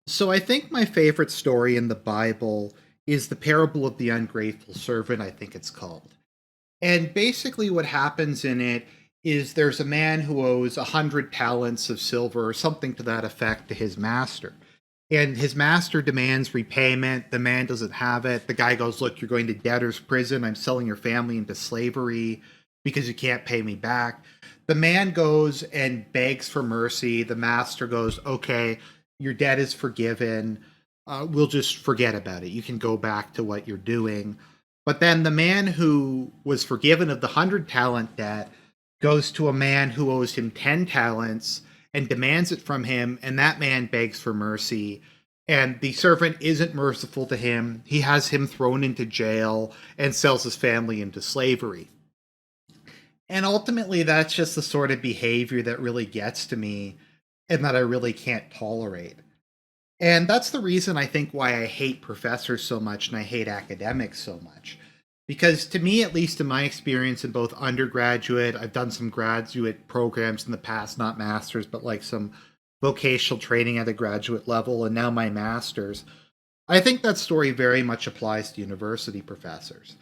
So I think my favorite story in the Bible is the parable of the ungrateful servant, I think it's called. And basically, what happens in it is there's a man who owes 100 talents of silver or something to that effect to his master. And his master demands repayment. The man doesn't have it. The guy goes, "Look, you're going to debtor's prison. I'm selling your family into slavery because you can't pay me back." The man goes and begs for mercy. The master goes, "Okay, your debt is forgiven. We'll just forget about it. You can go back to what you're doing." But then the man who was forgiven of the 100 talent debt goes to a man who owes him 10 talents and demands it from him, and that man begs for mercy. And the servant isn't merciful to him. He has him thrown into jail and sells his family into slavery. And ultimately, that's just the sort of behavior that really gets to me and that I really can't tolerate. And that's the reason I think why I hate professors so much and I hate academics so much. Because to me, at least in my experience in both undergraduate, I've done some graduate programs in the past, not masters, but like some vocational training at a graduate level, and now my master's. I think that story very much applies to university professors.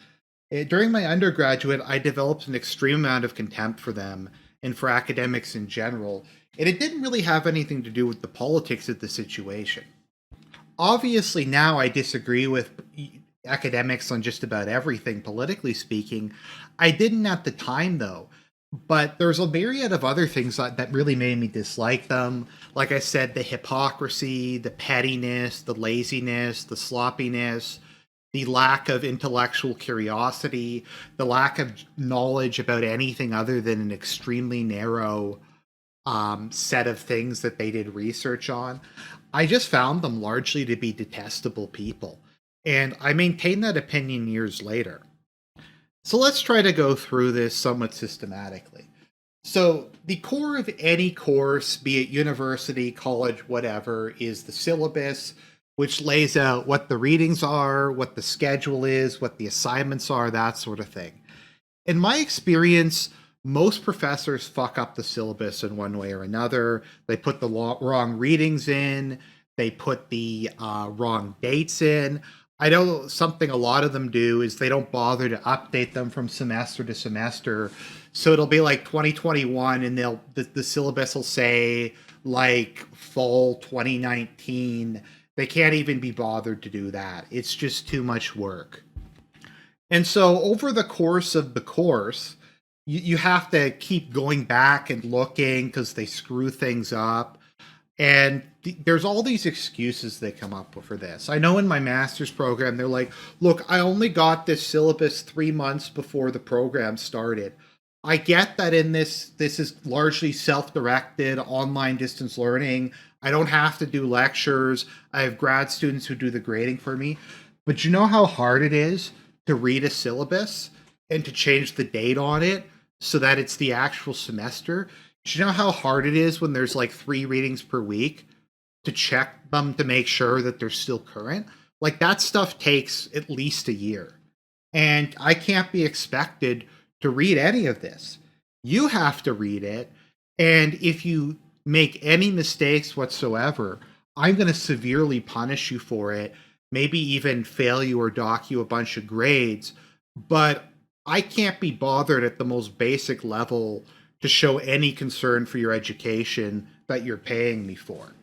During my undergraduate, I developed an extreme amount of contempt for them and for academics in general, and it didn't really have anything to do with the politics of the situation. Obviously, now I disagree with academics on just about everything, politically speaking. I didn't at the time, though. But there's a myriad of other things that really made me dislike them. Like I said, the hypocrisy, the pettiness, the laziness, the sloppiness, the lack of intellectual curiosity, the lack of knowledge about anything other than an extremely narrow set of things that they did research on. I just found them largely to be detestable people. And I maintain that opinion years later. So let's try to go through this somewhat systematically. So, the core of any course, be it university, college, whatever, is the syllabus, which lays out what the readings are, what the schedule is, what the assignments are, that sort of thing. In my experience, most professors fuck up the syllabus in one way or another. They put the wrong readings in, they put the wrong dates in. I know something a lot of them do is they don't bother to update them from semester to semester. So it'll be like 2021 and the syllabus will say like fall 2019. They can't even be bothered to do that. It's just too much work. And so over the course of the course, you have to keep going back and looking because they screw things up. And there's all these excuses they come up with for this. I know in my master's program, they're like, look, I only got this syllabus 3 months before the program started. I get that in this is largely self-directed online distance learning. I don't have to do lectures. I have grad students who do the grading for me. But you know how hard it is to read a syllabus and to change the date on it so that it's the actual semester? Do you know how hard it is when there's like 3 readings per week to check them to make sure that they're still current? Like that stuff takes at least a year. And I can't be expected to read any of this. You have to read it. And if you make any mistakes whatsoever, I'm going to severely punish you for it, maybe even fail you or dock you a bunch of grades. But I can't be bothered at the most basic level to show any concern for your education that you're paying me for.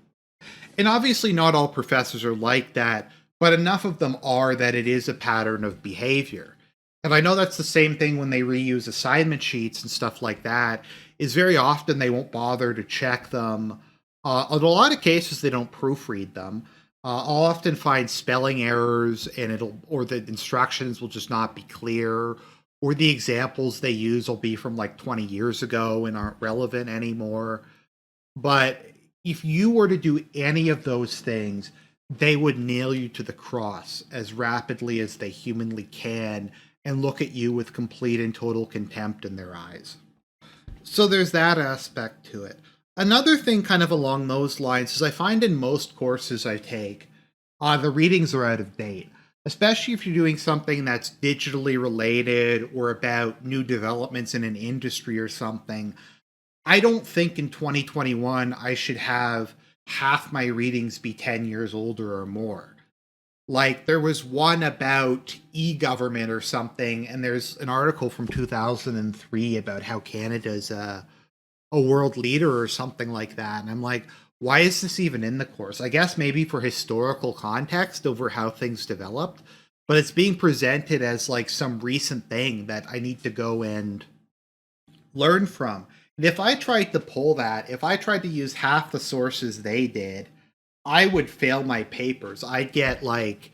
And obviously, not all professors are like that, but enough of them are that it is a pattern of behavior. And I know that's the same thing when they reuse assignment sheets and stuff like that, is very often they won't bother to check them. In a lot of cases, they don't proofread them. I'll often find spelling errors and or the instructions will just not be clear, or the examples they use will be from like 20 years ago and aren't relevant anymore. But if you were to do any of those things, they would nail you to the cross as rapidly as they humanly can and look at you with complete and total contempt in their eyes. So there's that aspect to it. Another thing, kind of along those lines, is I find in most courses I take, the readings are out of date, especially if you're doing something that's digitally related or about new developments in an industry or something. I don't think in 2021 I should have half my readings be 10 years older or more. Like there was one about e-government or something, and there's an article from 2003 about how Canada's a world leader or something like that. And I'm like, why is this even in the course? I guess maybe for historical context over how things developed, but it's being presented as like some recent thing that I need to go and learn from. And if I tried to pull that, if I tried to use half the sources they did, I would fail my papers. I'd get like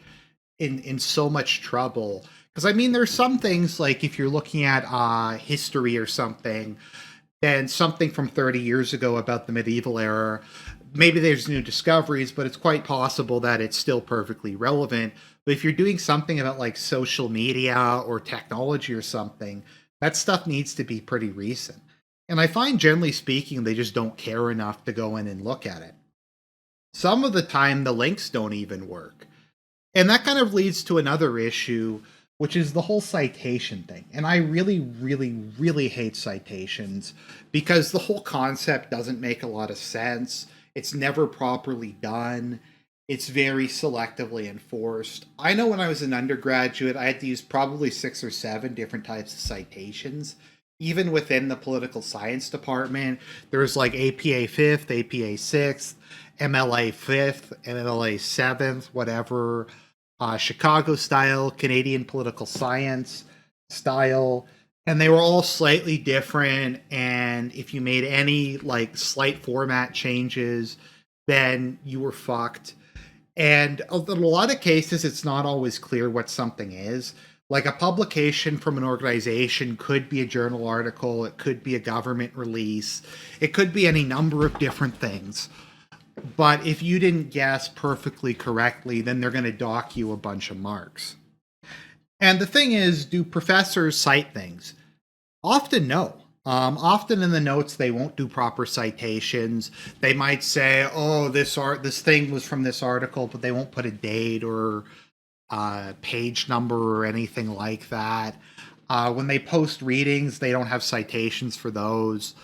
in so much trouble. Because I mean, there's some things like if you're looking at history or something, then something from 30 years ago about the medieval era, maybe there's new discoveries, but it's quite possible that it's still perfectly relevant. But if you're doing something about like social media or technology or something, that stuff needs to be pretty recent. And I find generally speaking, they just don't care enough to go in and look at it. Some of the time, the links don't even work. And that kind of leads to another issue, which is the whole citation thing. And I really, really, really hate citations because the whole concept doesn't make a lot of sense. It's never properly done. It's very selectively enforced. I know when I was an undergraduate, I had to use probably 6 or 7 different types of citations. Even within the political science department, there's like APA 5th, APA 6th, MLA 5th, MLA 7th, whatever, Chicago style, Canadian political science style, and they were all slightly different. And if you made any like slight format changes, then you were fucked. And in a lot of cases, it's not always clear what something is. Like a publication from an organization could be a journal article, it could be a government release, it could be any number of different things. But if you didn't guess perfectly correctly, then they're going to dock you a bunch of marks. And the thing is, do professors cite things? Often, no. Often in the notes, they won't do proper citations. They might say, "Oh, this thing was from this article," but they won't put a date or page number or anything like that. When they post readings, they don't have citations for those.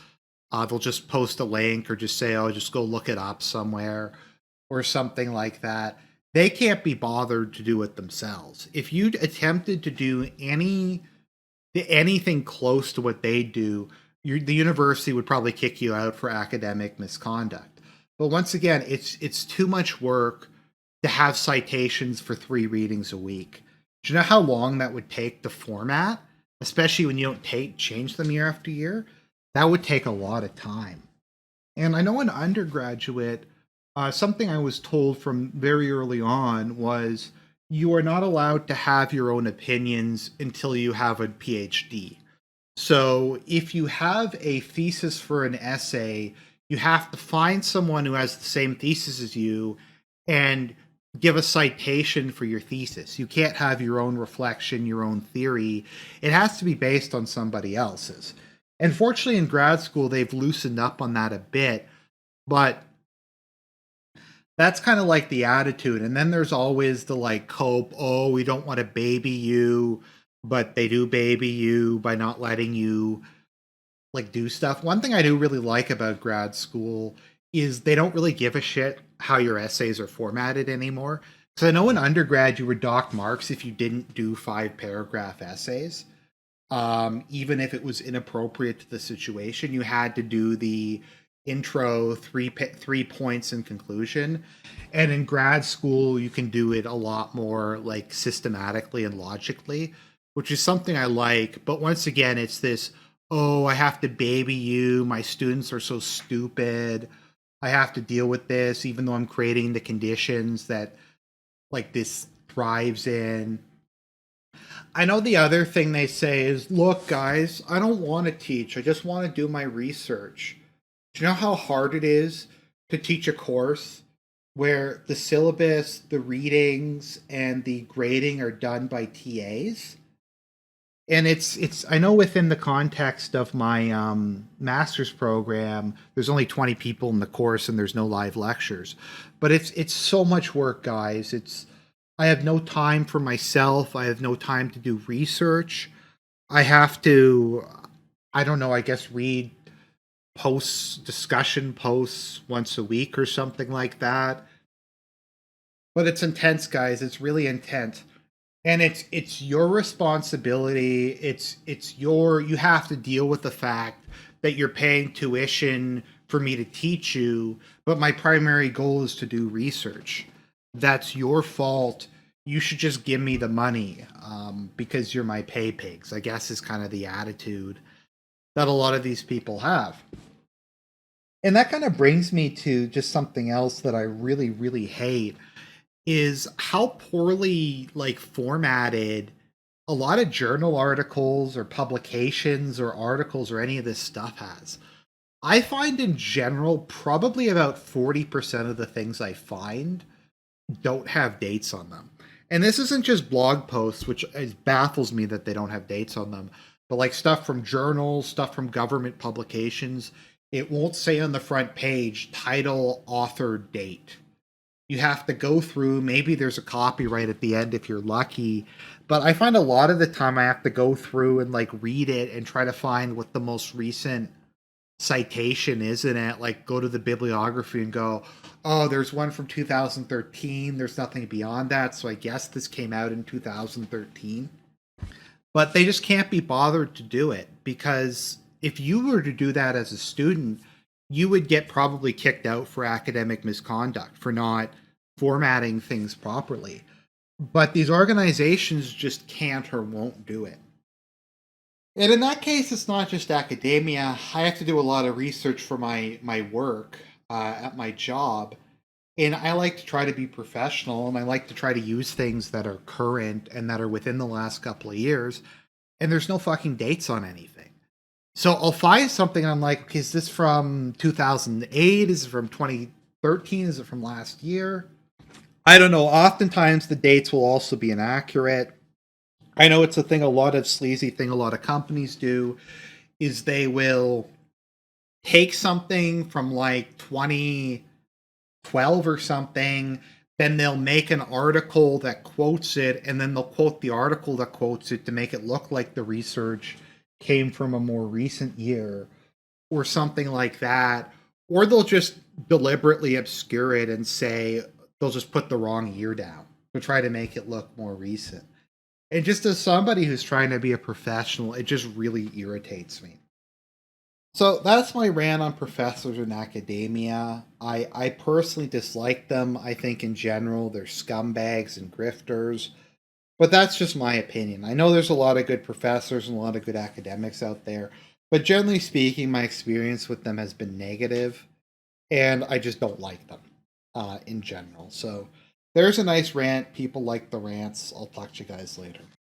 They'll just post a link or just say, "Oh, just go look it up somewhere," or something like that. They can't be bothered to do it themselves. If you attempted to do anything close to what they do, the university would probably kick you out for academic misconduct. But once again, it's too much work to have citations for 3 readings a week. Do you know how long that would take to format, especially when you don't change them year after year? That would take a lot of time. And I know in undergraduate, something I was told from very early on was you are not allowed to have your own opinions until you have a PhD. So if you have a thesis for an essay, you have to find someone who has the same thesis as you and give a citation for your thesis. You can't have your own reflection, your own theory. It has to be based on somebody else's. And fortunately, in grad school, they've loosened up on that a bit, but that's kind of like the attitude. And then there's always the like cope, oh, we don't want to baby you, but they do baby you by not letting you like do stuff. One thing I do really like about grad school is they don't really give a shit how your essays are formatted anymore. So I know in undergrad you were docked marks if you didn't do 5 paragraph essays. Even if it was inappropriate to the situation, you had to do the intro, 3 points in conclusion. And in grad school, you can do it a lot more like systematically and logically, which is something I like. But once again, it's this, oh, I have to baby you. My students are so stupid. I have to deal with this, even though I'm creating the conditions that like this thrives in. I know the other thing they say is, look, guys, I don't want to teach. I just want to do my research. Do you know how hard it is to teach a course where the syllabus, the readings, and the grading are done by TAs? And it's I know within the context of my master's program, there's only 20 people in the course and there's no live lectures. But it's so much work, guys. It's I have no time for myself. I have no time to do research. I have to, I don't know, I guess read posts, discussion posts once a week or something like that. But it's intense, guys. It's really intense. And it's your responsibility. It's your you have to deal with the fact that you're paying tuition for me to teach you, but my primary goal is to do research. That's your fault. You should just give me the money because you're my pay pigs, I guess, is kind of the attitude that a lot of these people have. And that kind of brings me to just something else that I really, really hate is how poorly like formatted a lot of journal articles or publications or articles or any of this stuff has. I find in general probably about 40% of the things I find don't have dates on them. And this isn't just blog posts, which baffles me that they don't have dates on them, but like stuff from journals, stuff from government publications, it won't say on the front page title, author, date. You have to go through, maybe there's a copyright at the end if you're lucky, but I find a lot of the time I have to go through and like read it and try to find what the most recent citation is in it. Like go to the bibliography and go, oh, there's one from 2013, there's nothing beyond that, so I guess this came out in 2013. But they just can't be bothered to do it because if you were to do that as a student, you would get probably kicked out for academic misconduct for not formatting things properly. But these organizations just can't or won't do it. And in that case, it's not just academia. I have to do a lot of research for my work at my job, and I like to try to be professional, and I like to try to use things that are current and that are within the last couple of years. And there's no fucking dates on anything. So I'll find something and I'm like, okay, is this from 2008? Is it from 2013? Is it from last year? I don't know. Oftentimes the dates will also be inaccurate. I know it's a thing, a lot of sleazy thing a lot of companies do is they will take something from like 2012 or something, then they'll make an article that quotes it, and then they'll quote the article that quotes it to make it look like the research came from a more recent year or something like that. Or they'll just deliberately obscure it and say they'll just put the wrong year down to try to make it look more recent. And just as somebody who's trying to be a professional, it just really irritates me. So that's my rant on professors in academia. I personally dislike them. I think in general they're scumbags and grifters. But that's just my opinion. I know there's a lot of good professors and a lot of good academics out there. But generally speaking, my experience with them has been negative, and I just don't like them in general. So there's a nice rant. People like the rants. I'll talk to you guys later.